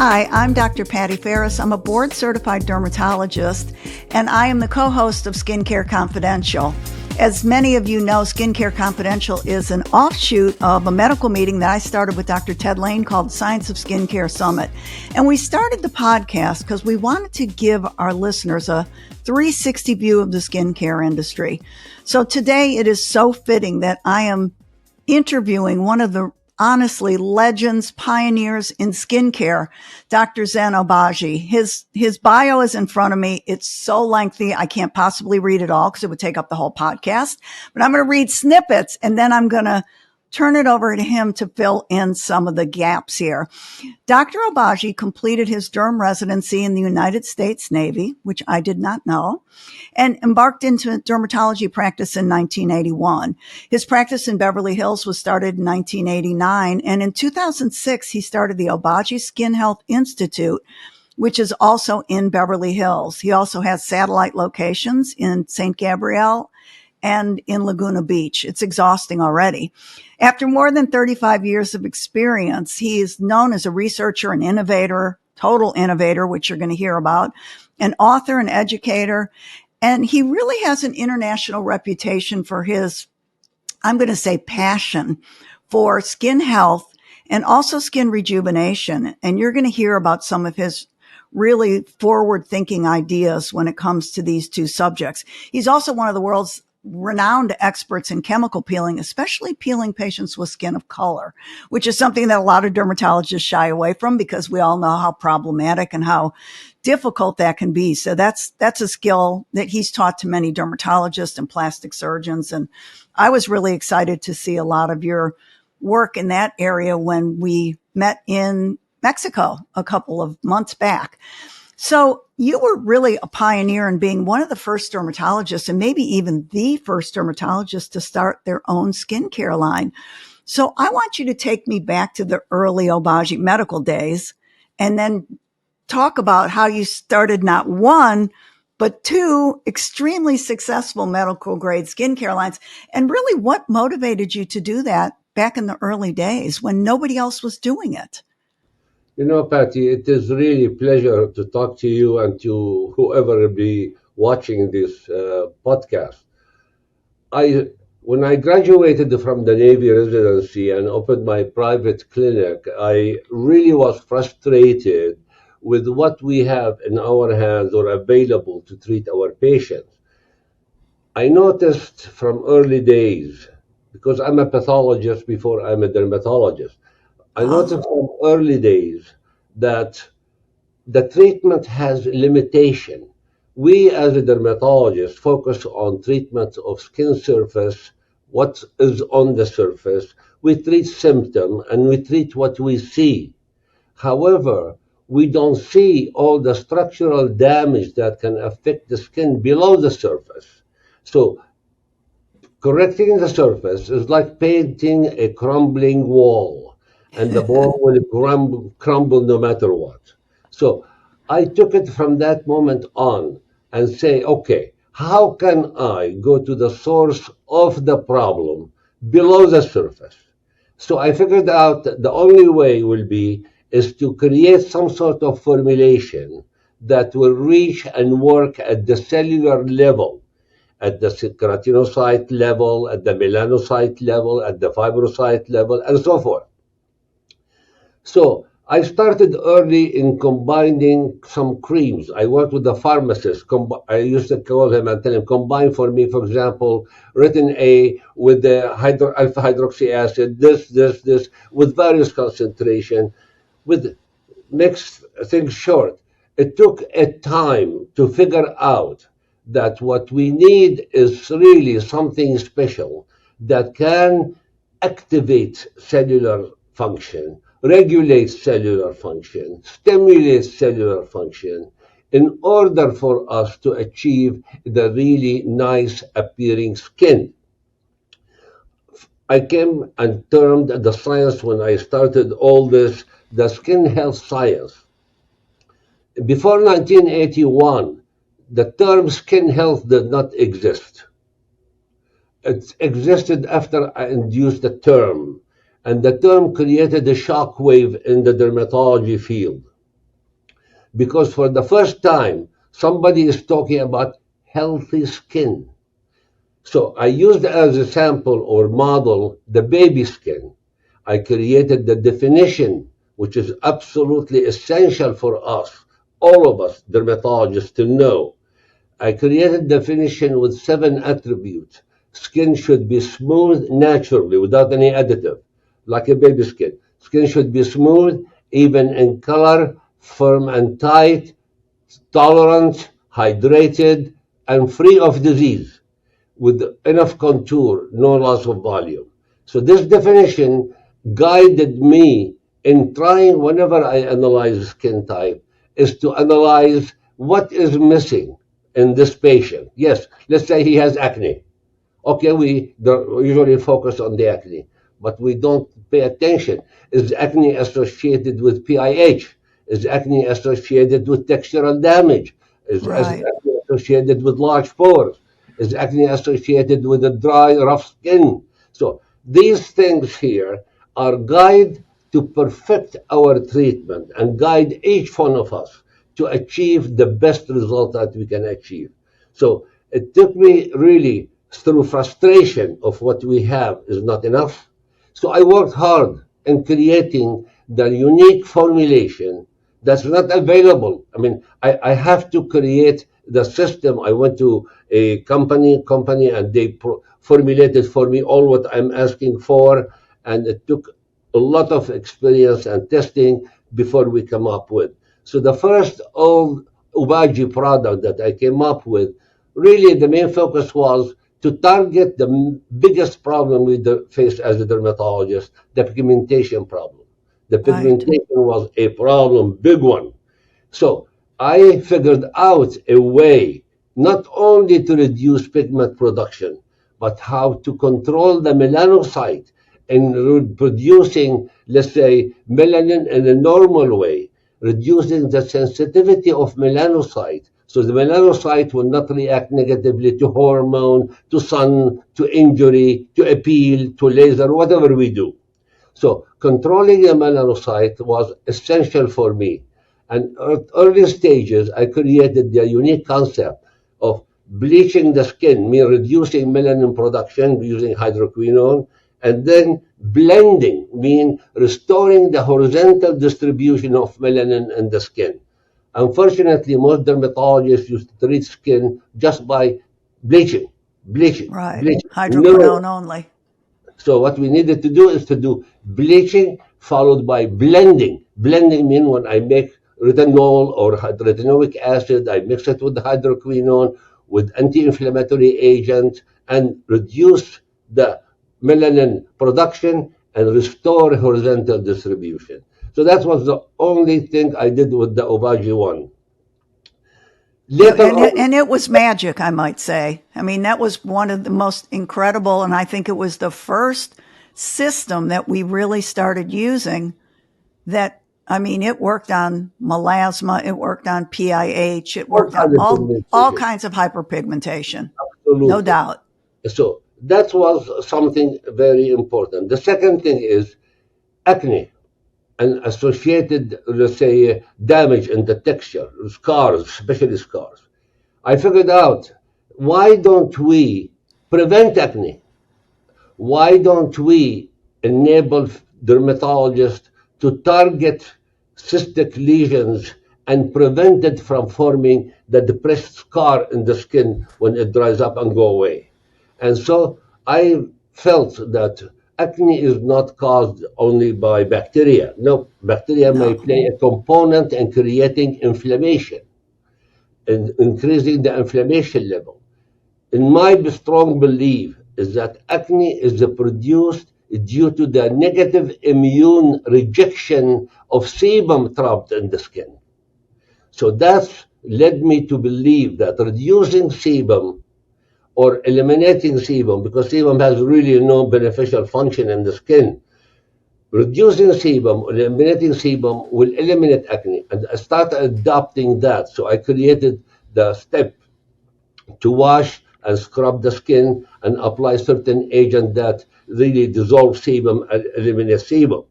Hi, I'm Dr. Patty Ferris. I'm a board-certified dermatologist, and I am the co-host of Skincare Confidential. As many of you know, Skincare Confidential is an offshoot of a medical meeting that I started with Dr. Ted Lane called Science of Skincare Summit. And we started the podcast because we wanted to give our listeners a 360 view of the skincare industry. So today it is so fitting that I am interviewing one of the honestly legends, pioneers in skincare, Dr. Zein Obagi. His bio is in front of me. It's so lengthy. I can't possibly read it all because it would take up the whole podcast, but I'm going to read snippets and then I'm going to turn it over to him to fill in some of the gaps here. Dr. Obagi completed his derm residency in the United States Navy, which I did not know, and embarked into dermatology practice in 1981. His practice in Beverly Hills was started in 1989, and in 2006, he started the Obagi Skin Health Institute, which is also in Beverly Hills. He also has satellite locations in St. Gabrielle and in Laguna Beach. It's exhausting already. After more than 35 years of experience, he is known as a researcher, an innovator, total innovator, which you're going to hear about, an author, an educator, and he really has an international reputation for his, I'm going to say, passion for skin health and also skin rejuvenation. And you're going to hear about some of his really forward-thinking ideas when it comes to these two subjects. He's also one of the world's renowned experts in chemical peeling, especially peeling patients with skin of color, which is something that a lot of dermatologists shy away from because we all know how problematic and how difficult that can be. So that's a skill that he's taught to many dermatologists and plastic surgeons. And I was really excited to see a lot of your work in that area when we met in Mexico a couple of months back. So you were really a pioneer in being one of the first dermatologists and maybe even the first dermatologist to start their own skincare line. So I want you to take me back to the early Obagi medical days and then talk about how you started not one, but two extremely successful medical grade skincare lines, and really what motivated you to do that back in the early days when nobody else was doing it. You know, Patty, it is really a pleasure to talk to you and to whoever will be watching this podcast. When I graduated from the Navy residency and opened my private clinic, I really was frustrated with what we have in our hands or available to treat our patients. I noticed from early days, because I'm a pathologist before I'm a dermatologist, I noticed from early days that the treatment has limitation. We as a dermatologist focus on treatment of skin surface, what is on the surface. We treat symptom and we treat what we see. However, we don't see all the structural damage that can affect the skin below the surface. So correcting the surface is like painting a crumbling wall, and the wall will crumble no matter what. So I took it from that moment on and say, okay, how can I go to the source of the problem below the surface? So I figured out that the only way will be is to create some sort of formulation that will reach and work at the cellular level, at the keratinocyte level, at the melanocyte level, at the fibrocyte level, and so forth. So I started early in combining some creams. I worked with the pharmacist. I used to call him and tell him, combine for me, for example, Retin A with the alpha hydroxy acid, this, with various concentration, with mix things short. It took a time to figure out that what we need is really something special that can activate cellular function, regulate cellular function, stimulate cellular function in order for us to achieve the really nice appearing skin. I came and termed the science when I started all this the skin health science. Before 1981, the term skin health did not exist. It existed after I introduced the term, and the term created a shock wave in the dermatology field. because for the first time, somebody is talking about healthy skin. So I used as a sample or model the baby skin. I created the definition, which is absolutely essential for us, all of us dermatologists, to know. I created definition with 7 attributes. Skin should be smooth naturally without any additive, like a baby skin. Skin should be smooth, even in color, firm and tight, tolerant, hydrated, and free of disease, with enough contour, no loss of volume. So this definition guided me in trying, whenever I analyze skin type, is to analyze what is missing in this patient. Yes, let's say he has acne. Okay, we usually focus on the acne, but we don't pay attention. Is acne associated with PIH? Is acne associated with textural damage? Is Right. acne associated with large pores? Is acne associated with a dry, rough skin? So these things here are guide to perfect our treatment and guide each one of us to achieve the best result that we can achieve. So it took me really through frustration of what we have is not enough. So I worked hard in creating the unique formulation that's not available. I mean, I have to create the system. I went to a company, and they formulated for me all what I'm asking for, and it took a lot of experience and testing before we come up with. So the first old Obagi product that I came up with, really the main focus was to target the biggest problem we face as a dermatologist, the pigmentation problem. The Right. pigmentation was a problem, big one. So I figured out a way not only to reduce pigment production, but how to control the melanocyte in producing, let's say, melanin in a normal way, reducing the sensitivity of melanocyte. So the melanocyte will not react negatively to hormone, to sun, to injury, to appeal, to laser, whatever we do. So controlling the melanocyte was essential for me. And at early stages, I created the unique concept of bleaching the skin, meaning reducing melanin production using hydroquinone, and then blending, meaning restoring the horizontal distribution of melanin in the skin. Unfortunately, most dermatologists used to treat skin just by bleaching, bleaching, Right. bleaching. No, Hydroquinone only. so what we needed to do is to do bleaching followed by blending. Blending means when I make retinol or retinoic acid, I mix it with hydroquinone, with anti-inflammatory agent, and reduce the melanin production and restore horizontal distribution. So that was the only thing I did with the Obagi one. Later on, And it was magic, I might say. I mean, that was one of the most incredible, and I think it was the first system that we really started using that, I mean, it worked on melasma, it worked on PIH, it all worked on kinds of all pigmentation, kinds of hyperpigmentation. No absolutely. doubt. So that was something very important. The second thing is acne and associated, let's say, damage in the texture, scars, especially scars. I figured out, why don't we prevent acne? Why don't we enable dermatologists to target cystic lesions and prevent it from forming the depressed scar in the skin when it dries up and go away? And so I felt that acne is not caused only by bacteria. No, bacteria may No. play a component in creating inflammation and increasing the inflammation level. In my strong belief is that acne is produced due to the negative immune rejection of sebum trapped in the skin. So that's led me to believe that reducing sebum or eliminating sebum, because sebum has really no beneficial function in the skin, reducing sebum, eliminating sebum will eliminate acne. And I started adopting that. So I created the step to wash and scrub the skin and apply certain agent that really dissolve sebum and eliminate sebum.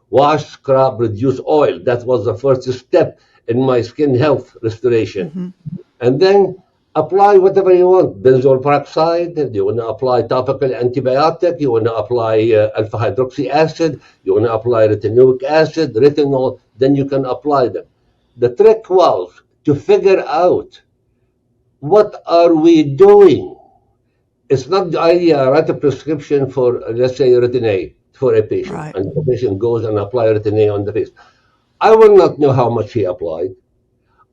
Wash, scrub, reduce oil. That was the first step in my skin health restoration. Mm-hmm. And then apply whatever you want. Benzoyl peroxide, you want to apply topical antibiotic, you want to apply alpha hydroxy acid, you want to apply retinoic acid, retinol, then you can apply them. The trick was to figure out what are we doing. It's not the idea I write a prescription for, let's say, retin-A for a patient, Right. and the patient goes and apply retin-A on the face. I will not know how much he applied.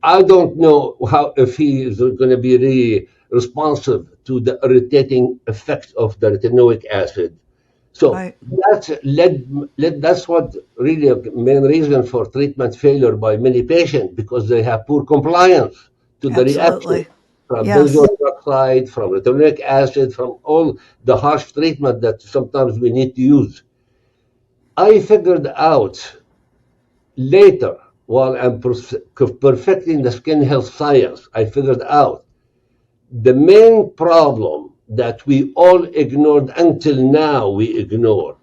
I don't know how if he is going to be really responsive to the irritating effects of the retinoic acid. So Right. that's what really a main reason for treatment failure by many patients, because they have poor compliance to the reaction Absolutely. from benzoyl Yes. peroxide, from retinoic acid, from all the harsh treatment that sometimes we need to use. I figured out later, while I'm perfecting the skin health science, I figured out the main problem that we all ignored until now, we ignore,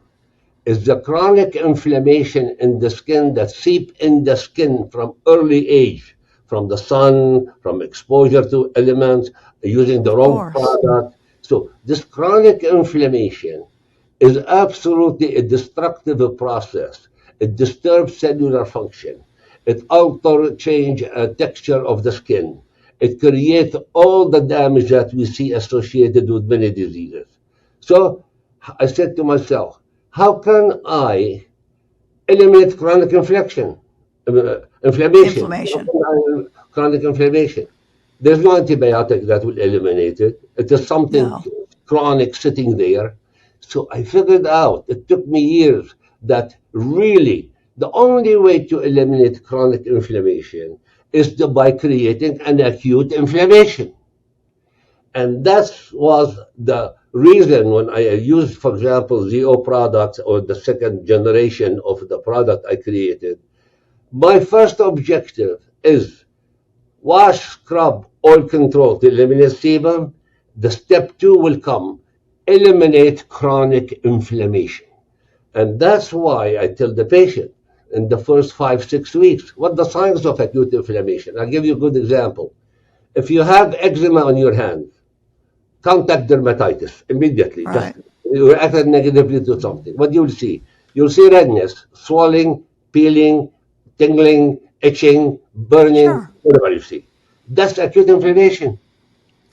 is the chronic inflammation in the skin that seep in the skin from early age, from the sun, from exposure to elements, using the Of wrong course. product. So this chronic inflammation is absolutely a destructive process. It disturbs cellular function. It alters, change texture of the skin. It creates all the damage that we see associated with many diseases. So I said to myself, how can I eliminate chronic inflammation? Inflammation. Chronic inflammation. There's no antibiotic that will eliminate it. It is something No. chronic sitting there. So I figured out, it took me years, that really the only way to eliminate chronic inflammation is by creating an acute inflammation. And that was the reason when I used, for example, ZO products or the second generation of the product I created. My first objective is wash, scrub, oil control to eliminate sebum. The step two will come, eliminate chronic inflammation. And that's why I tell the patient in the first 5, 6 weeks, what the signs of acute inflammation. I'll give you a good example. If you have eczema on your hand, contact dermatitis immediately. Just Right. react negatively to something. What you'll see? You'll see redness, swelling, peeling, tingling, itching, burning, Sure. whatever you see. That's acute inflammation.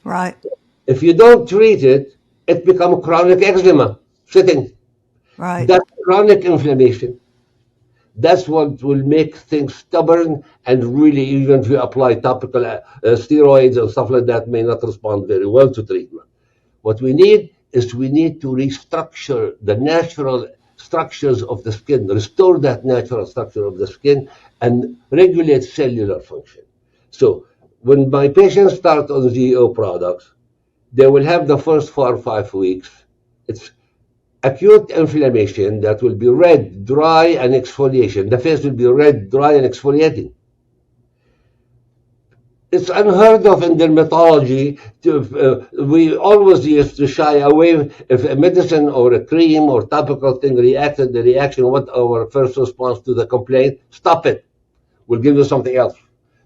Right. If you don't treat it, it becomes chronic eczema, sitting. Right. That's chronic inflammation. That's what will make things stubborn, and really, even if you apply topical steroids and stuff like that, may not respond very well to treatment. What we need is we need to restructure the natural structures of the skin, restore that natural structure of the skin, and regulate cellular function. So when my patients start on ZO products, they will have the first 4 or 5 weeks. It's acute inflammation that will be red, dry, and exfoliation. The face will be red, dry, and exfoliating. It's unheard of in dermatology. We always used to shy away if a medicine or a cream or topical thing reacted. The reaction, what our first response to the complaint? Stop it. We'll give you something else.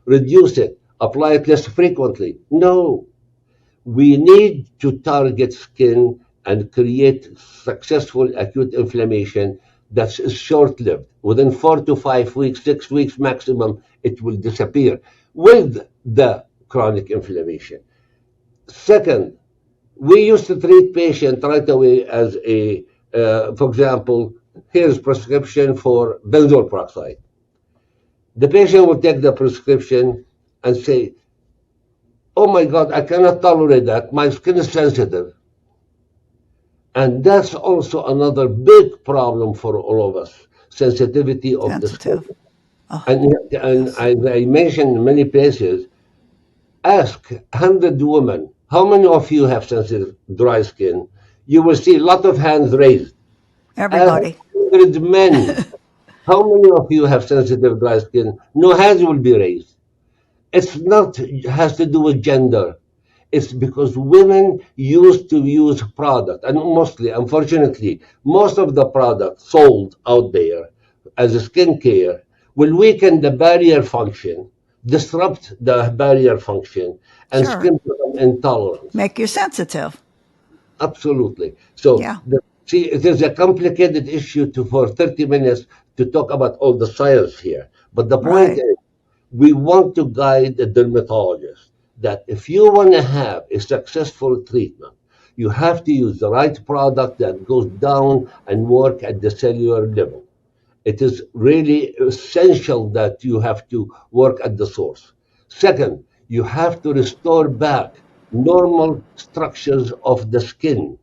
Reduce it. Apply it less frequently. No. We need to target skin and create successful acute inflammation that's short-lived. Within 4 to 5 weeks, 6 weeks maximum, it will disappear with the chronic inflammation. Second, we used to treat patients right away as for example, here's prescription for benzoyl peroxide. The patient will take the prescription and say, oh my God, I cannot tolerate that. My skin is sensitive. And that's also another big problem for all of us, sensitivity of the skin. Sensitive. Oh, And yes. I mentioned in many places, ask 100 women, how many of you have sensitive dry skin? You will see a lot of hands raised. Ask Everybody. 100 men, how many of you have sensitive dry skin? No hands will be raised. It's not has to do with gender. It's because women used to use product, and mostly, unfortunately, most of the product sold out there as a skincare will weaken the barrier function disrupt the barrier function, and Sure. skin become intolerant. Make you sensitive. Absolutely. So, Yeah. see, it is a complicated issue for 30 minutes to talk about all the science here. But the point Right. is, we want to guide the dermatologist that if you want to have a successful treatment, you have to use the right product that goes down and work at the cellular level. It is really essential that you have to work at the source. Second, you have to restore back normal structures of the skin,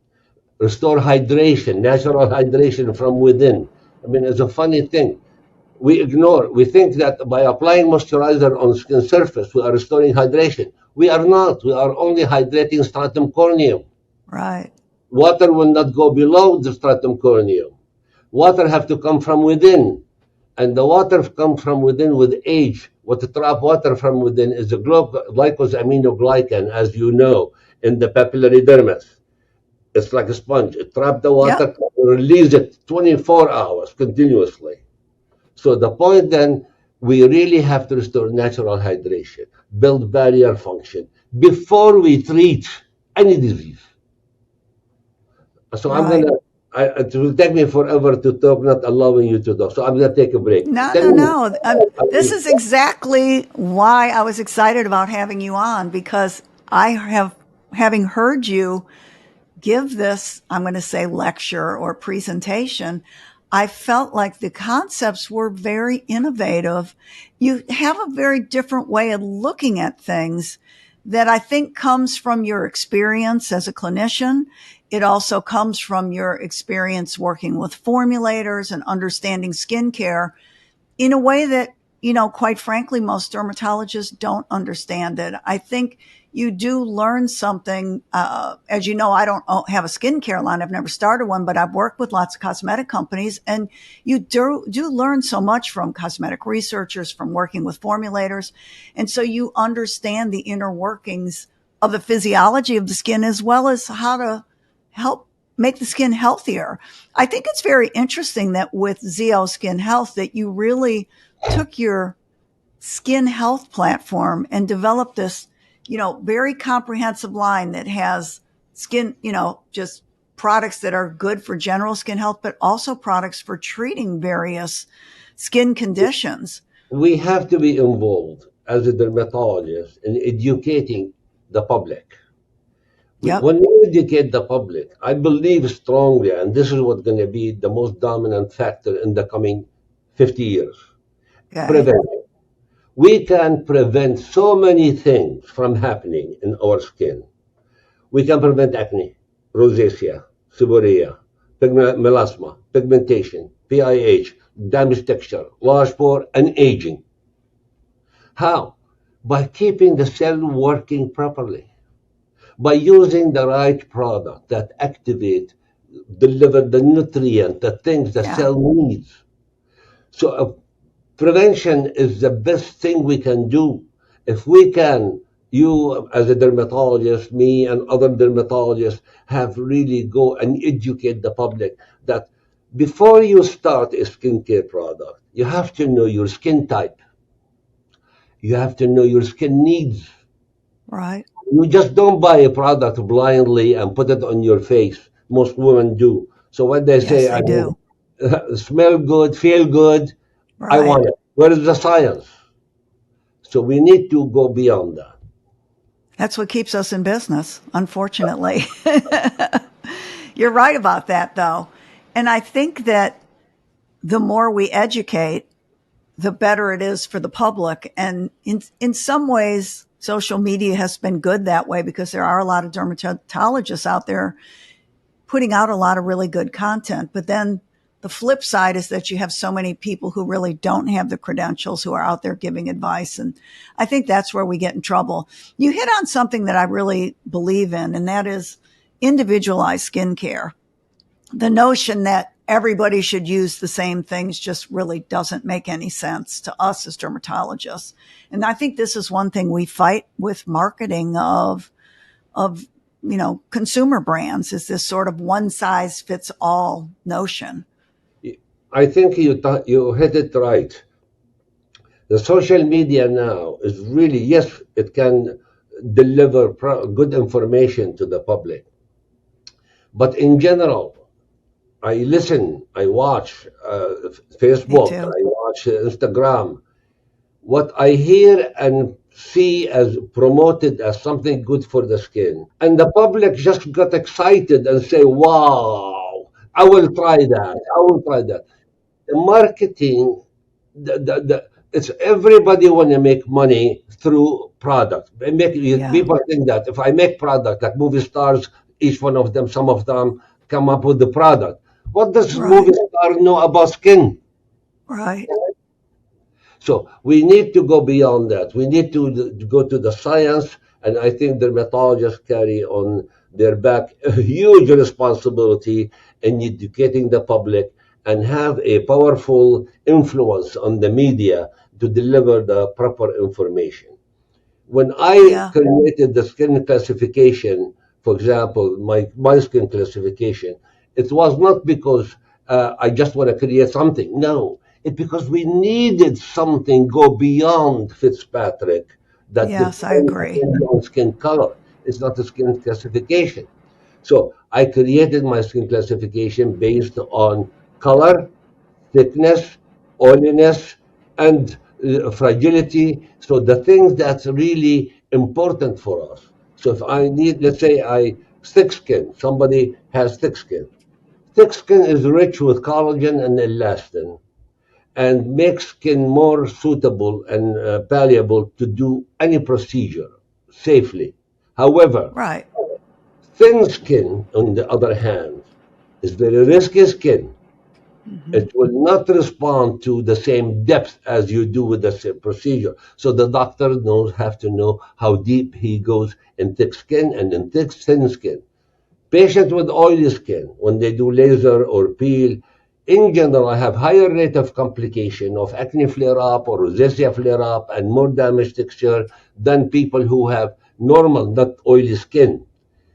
restore hydration, natural hydration from within. I mean, it's a funny thing. We think that by applying moisturizer on skin surface, we are restoring hydration. We are not. We are only hydrating stratum corneum. Right. Water will not go below the stratum corneum. Water have to come from within. And the water comes from within with age. What trap water from within is the glycosaminoglycan, as you know, in the papillary dermis. It's like a sponge. It traps the Yep. water, release it 24 hours continuously. So the point then, we really have to restore natural hydration, build barrier function before we treat any disease. So I'm Right. gonna. It will take me forever to talk, not allowing you to talk. So I'm gonna take a break. No, Tell no, me. no. I This mean, is exactly why I was excited about having you on because I have, having heard you give this, I'm going to say lecture or presentation, I felt like the concepts were very innovative. You have a very different way of looking at things that I think comes from your experience as a clinician. It also comes from your experience working with formulators and understanding skincare in a way that, quite frankly, most dermatologists don't understand it. I think you do learn something. As you know, I don't have a skincare line. I've never started one, but I've worked with lots of cosmetic companies, and you do learn so much from cosmetic researchers, from working with formulators. And so you understand the inner workings of the physiology of the skin as well as how to help make the skin healthier. I think it's very interesting that with Zeo Skin Health that you really took your skin health platform and developed this, very comprehensive line that has skin, just products that are good for general skin health, but also products for treating various skin conditions. we have to be involved as a dermatologist in educating the public. Yep. When we educate the public, I believe strongly, and this is what's going to be the most dominant factor in the coming 50 years. Okay. Prevention. We can prevent so many things from happening in our skin. We can prevent acne, rosacea, seborrhea, melasma, pigmentation, PIH, damaged texture, large pore, and aging. How? By keeping the cell working properly, by using the right product that activate, deliver the nutrient, the things the Yeah. cell needs. So prevention is the best thing we can do. If we can, you as a dermatologist, me and other dermatologists have really go and educate the public that before you start a skincare product, you have to know your skin type. You have to know your skin needs. Right. You just don't buy a product blindly and put it on your face. Most women do. So what they Yes, say, they I mean, do. smell good, feel good, I Right. want it. Where is the science? So we need to go beyond that. That's what keeps us in business, unfortunately. You're right about that, though. And I think that the more we educate, the better it is for the public. And in some ways, social media has been good that way because there are a lot of dermatologists out there putting out a lot of really good content. But then the flip side is that you have so many people who really don't have the credentials who are out there giving advice. And I think that's where we get in trouble. You hit on something that I really believe in, and that is individualized skincare. The notion that everybody should use the same things just really doesn't make any sense to us as dermatologists. And I think this is one thing we fight with marketing of consumer brands is this sort of one size fits all notion. I think you hit it right. The social media now is really, yes, it can deliver good information to the public, but in general, I listen, I watch Me Facebook, too. I watch Instagram. What I hear and see as promoted as something good for the skin, and the public just got excited and say, "Wow, I will try that. I will try that." The marketing, it's everybody want to make money through product. Yeah. People think that if I make product like movie stars, each one of them, some of them come up with the product. What does Right. movie star know about skin? Right. So we need to go beyond that. We need to go to the science, and I think dermatologists carry on their back a huge responsibility in educating the public and have a powerful influence on the media to deliver the proper information. When I Yeah. created the skin classification, for example, my skin classification, it was not because I just want to create something. No, it's because we needed something go beyond Fitzpatrick that Yes, I depends agree. only on skin color. It's not a skin classification. So I created my skin classification based on color, thickness, oiliness, and fragility. So the things that's really important for us. So if I need, let's say I thick skin, somebody has thick skin. Thick skin is rich with collagen and elastin and makes skin more suitable and malleable to do any procedure safely. However, Right. thin skin, on the other hand, is very risky skin. Hmm. It will not respond to the same depth as you do with the same procedure. So the doctor have to know how deep he goes in thick skin and in thick thin skin. Patients with oily skin, when they do laser or peel, in general have higher rate of complication of acne flare-up or rosacea flare-up and more damaged texture than people who have normal, not oily skin.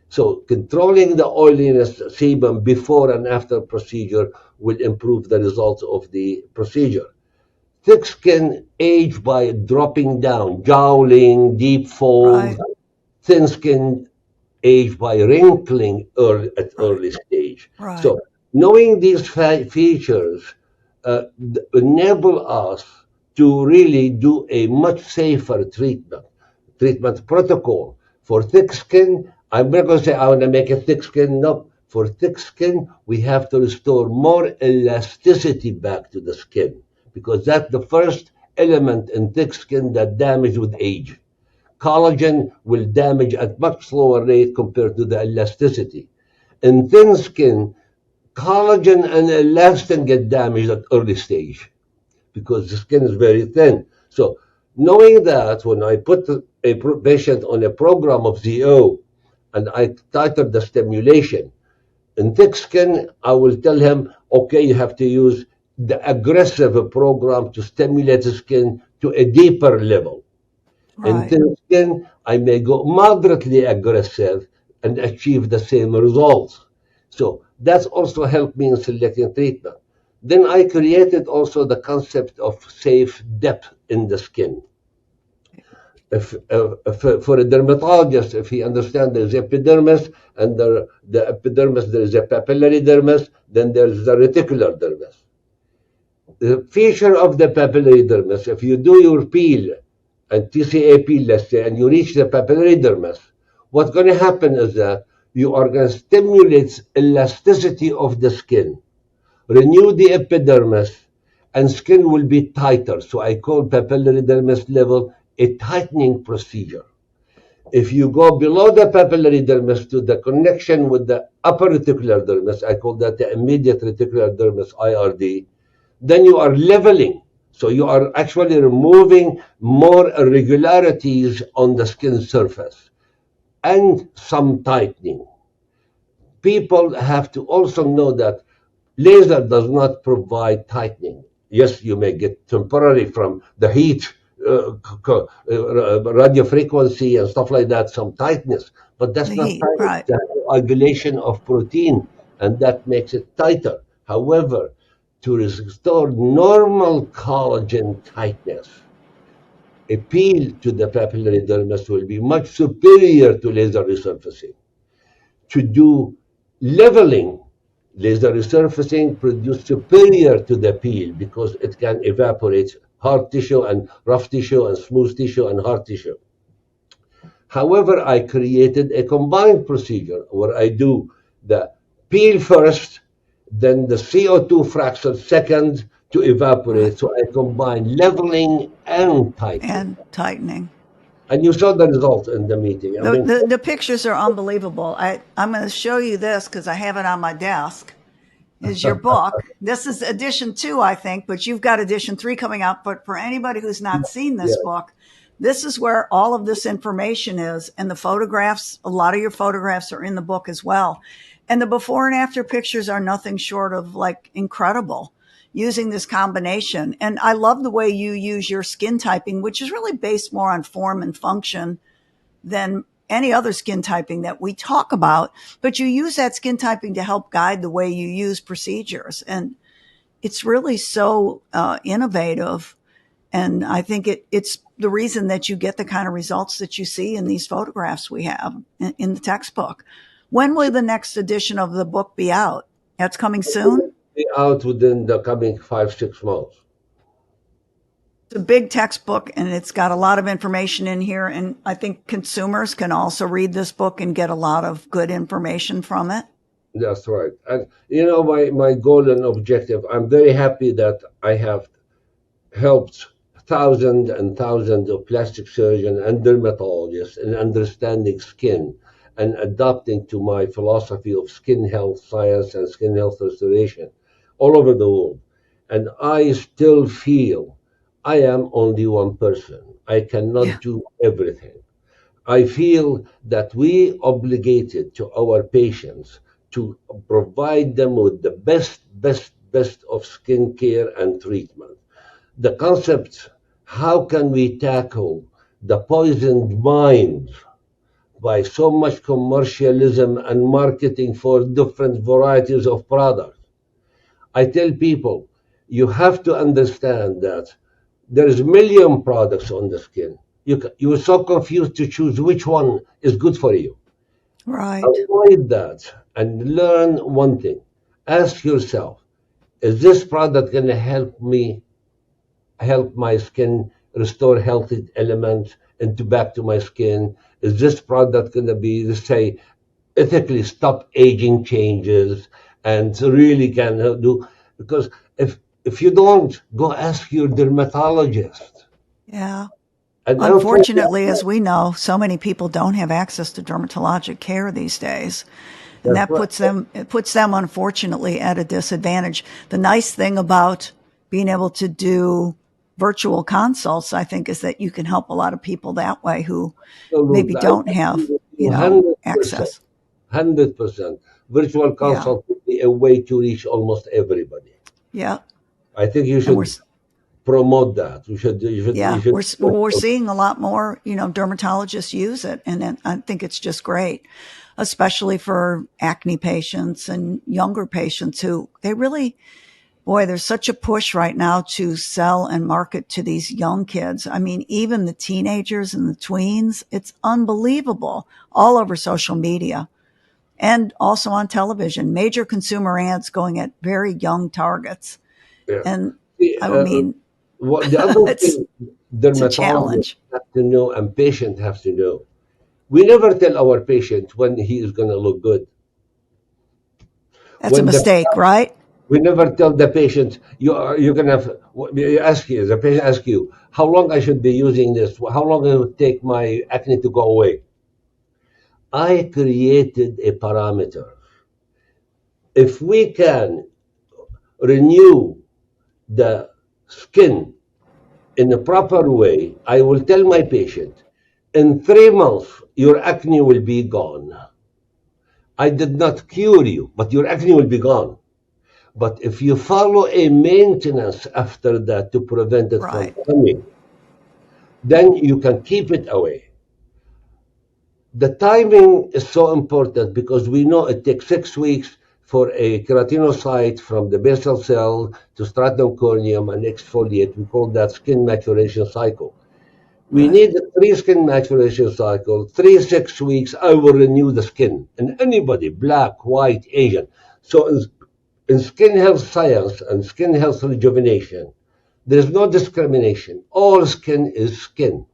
So controlling the oiliness sebum before and after procedure will improve the results of the procedure. Thick skin age by dropping down, jowling, deep folds. Right. Thin skin age by wrinkling at Right. early stage. Right. So knowing these features enable us to really do a much safer treatment protocol. For thick skin, I'm not going to say I want to make a thick skin. No, for thick skin, we have to restore more elasticity back to the skin because that's the first element in thick skin that damage with age. Collagen will damage at much slower rate compared to the elasticity. In thin skin, collagen and elastin get damaged at early stage because the skin is very thin. So knowing that when I put a patient on a program of ZO and I tighten the stimulation, in thick skin, I will tell him, okay, you have to use the aggressive program to stimulate the skin to a deeper level. In Right. thin skin, I may go moderately aggressive and achieve the same results. So that's also helped me in selecting treatment. Then I created also the concept of safe depth in the skin. For a dermatologist, if he understands there's epidermis, and the epidermis, there is a papillary dermis, then there's the reticular dermis. The feature of the papillary dermis, if you do your peel, and TCA peel, let's say, and you reach the papillary dermis, what's going to happen is that you are going to stimulate elasticity of the skin, renew the epidermis, and skin will be tighter. So I call papillary dermis level a tightening procedure. If you go below the papillary dermis to the connection with the upper reticular dermis, I call that the immediate reticular dermis, IRD, then you are leveling. So you are actually removing more irregularities on the skin surface and some tightening. People have to also know that laser does not provide tightening. Yes, you may get temporary from the heat, radio frequency and stuff like that, some tightness, but The that's not heat. tightness, Right. that's coagulation of protein, and that makes it tighter. However, to restore normal collagen tightness, appeal to the papillary dermis will be much superior to laser resurfacing. To do leveling, laser resurfacing produce superior to the peel because it can evaporate hard tissue and rough tissue and smooth tissue and hard tissue. However, I created a combined procedure where I do the peel first, then the CO2 fraction second to Right. evaporate. So I combine leveling and tightening. And tightening. And you saw the result in the meeting. I mean, The pictures are unbelievable. I'm going to show you this because I have it on my desk. Is your book. This is edition 2, I think, but you've got edition 3 coming out. But for anybody who's not seen yeah, this book, this is where all of this information is. And the photographs, a lot of your photographs are in the book as well. And the before and after pictures are nothing short of like incredible using this combination. And I love the way you use your skin typing, which is really based more on form and function than any other skin typing that we talk about, but you use that skin typing to help guide the way you use procedures. And it's really so innovative. And I think it's the reason that you get the kind of results that you see in these photographs we have in the textbook. When will the next edition of the book be out? That's coming soon. be out within the coming 5, 6 months. It's a big textbook and it's got a lot of information in here. And I think consumers can also read this book and get a lot of good information from it. That's right. And my goal and objective, I'm very happy that I have helped thousands and thousands of plastic surgeons and dermatologists in understanding skin and adapting to my philosophy of skin health science and skin health restoration all over the world. And I still feel I am only one person. I cannot Yeah. do everything. I feel that we obligated to our patients to provide them with the best of skincare and treatment. The concept, how can we tackle the poisoned mind by so much commercialism and marketing for different varieties of products? I tell people, you have to understand that there's a million products on the skin. You're so confused to choose which one is good for you. Right. Avoid that and learn one thing. Ask yourself, is this product going to help my skin restore healthy elements into back to my skin? Is this product going to be, let's say, ethically stop aging changes and really can do? Because if you don't, go ask your dermatologist. Yeah. And Unfortunately, unfortunately, as we know, so many people don't have access to dermatologic care these days. And that's that right. puts them unfortunately at a disadvantage. The nice thing about being able to do virtual consults, I think, is that you can help a lot of people that way who maybe Absolutely. I don't agree have, with you 100%. access. 100%. Virtual Yeah. consult would be a way to reach almost everybody. Yeah. I think you And we're, should promote that. You yeah, should. we're seeing a lot more, dermatologists use it. And then I think it's just great, especially for acne patients and younger patients who they really, boy, there's such a push right now to sell and market to these young kids. I mean, even the teenagers and the tweens, it's unbelievable all over social media and also on television, major consumer ads going at very young targets. Yeah. And See, I mean, what the other it's, thing it's a dermatologists challenge. have to know and patient have to know. We never tell our patient when he is going to look good. That's a When the mistake, right? We never tell the patient you're gonna have, ask you the patient ask you how long I should be using this, how long it would take my acne to go away. I created a parameter. If we can renew the skin in a proper way, I will tell my patient in 3 months your acne will be gone. I did not cure you, but your acne will be gone. But if you follow a maintenance after that to prevent it from Right. coming, then you can keep it away. The timing is so important because we know it takes 6 weeks for a keratinocyte from the basal cell to stratum corneum and exfoliate. We call that skin maturation cycle. We Right. need a 3 skin maturation cycle, 6 weeks, I will renew the skin. And anybody, black, white, Asian. So in skin health science and skin health rejuvenation, there's no discrimination. All skin is skin.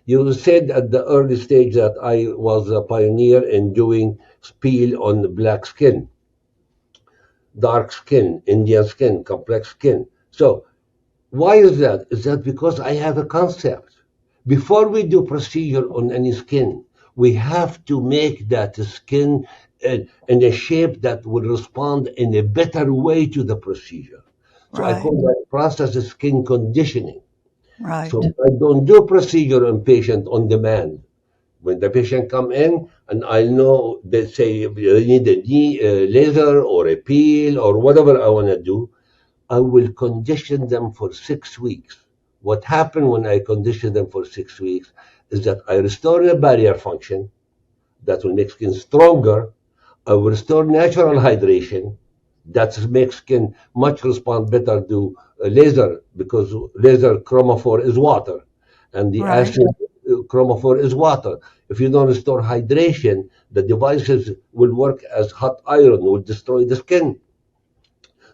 You said at the early stage that I was a pioneer in doing peel on black skin, dark skin, Indian skin, complex skin. So why is that? Is that because I have a concept? Before we do procedure on any skin, we have to make that skin in a shape that will respond in a better way to the procedure. So I Right. call that process skin conditioning. So Right. I don't do procedure on patient on demand. When the patient come in and I know they say they need a laser or a peel or whatever I want to do, I will condition them for 6 weeks. What happened when I condition them for 6 weeks is that I restore the barrier function that will make skin stronger. I will restore natural hydration that makes skin much respond better to laser because laser chromophore is water and the Right. acid chromophore is water. If you don't restore hydration, the devices will work as hot iron, will destroy the skin.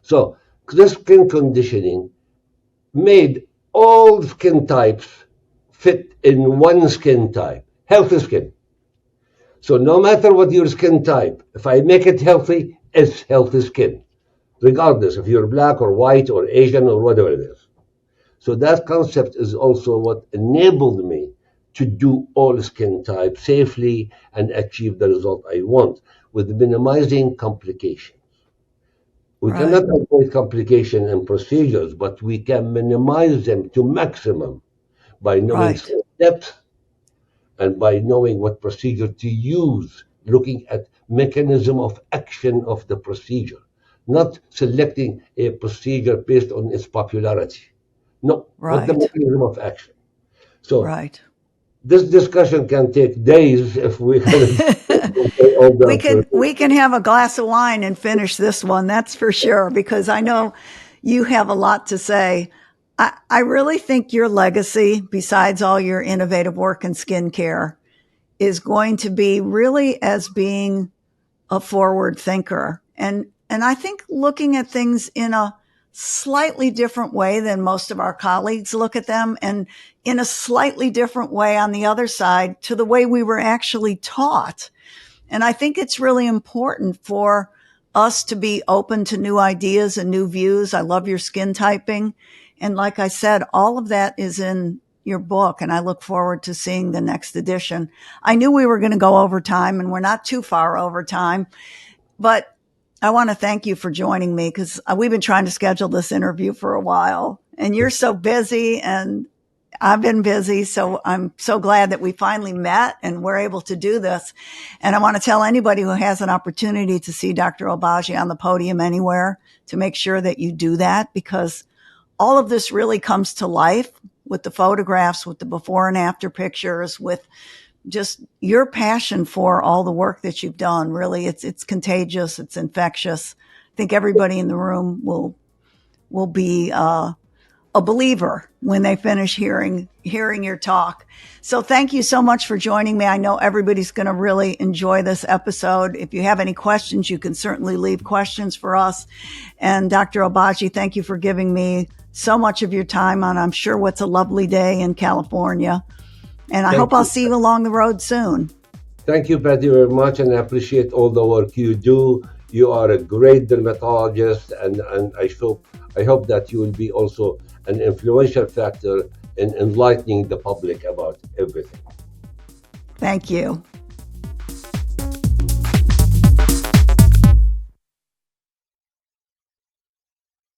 So this skin conditioning made all skin types fit in one skin type, healthy skin. So no matter what your skin type, if I make it healthy, it's healthy skin, regardless if you're black or white or Asian or whatever it is. So that concept is also what enabled me to do all skin types safely and achieve the result I want with minimizing complications. We Right. cannot avoid complication in procedures, but we can minimize them to maximum by knowing Right. skin depth and by knowing what procedure to use, looking at mechanism of action of the procedure, not selecting a procedure based on its popularity. No, what the Right. mechanism of action. So Right. this discussion can take days if we can all We the can we can have a glass of wine and finish this one, that's for sure, because I know you have a lot to say. I really think your legacy, besides all your innovative work in skincare, is going to be really as being a forward thinker. And I think looking at things in a slightly different way than most of our colleagues look at them, and in a slightly different way on the other side to the way we were actually taught. And I think it's really important for us to be open to new ideas and new views. I love your skin typing. And like I said, all of that is in your book, and I look forward to seeing the next edition. I knew we were going to go over time, and we're not too far over time, but I want to thank you for joining me because we've been trying to schedule this interview for a while, and you're so busy and I've been busy. So I'm so glad that we finally met and we're able to do this. And I want to tell anybody who has an opportunity to see Dr. Obagi on the podium anywhere to make sure that you do that, because all of this really comes to life with the photographs, with the before and after pictures, with just your passion for all the work that you've done. Really, it's contagious. It's infectious. I think everybody in the room will be a believer when they finish hearing your talk. So thank you so much for joining me. I know everybody's going to really enjoy this episode. If you have any questions, you can certainly leave questions for us. And Dr. Obagi, thank you for giving me so much of your time on, I'm sure, what's a lovely day in California. And I hope Thank I'll you. see you along the road soon. Thank you, Patty, very much, and I appreciate all the work you do. You are a great dermatologist, and I hope that you will be also an influential factor in enlightening the public about everything. Thank you.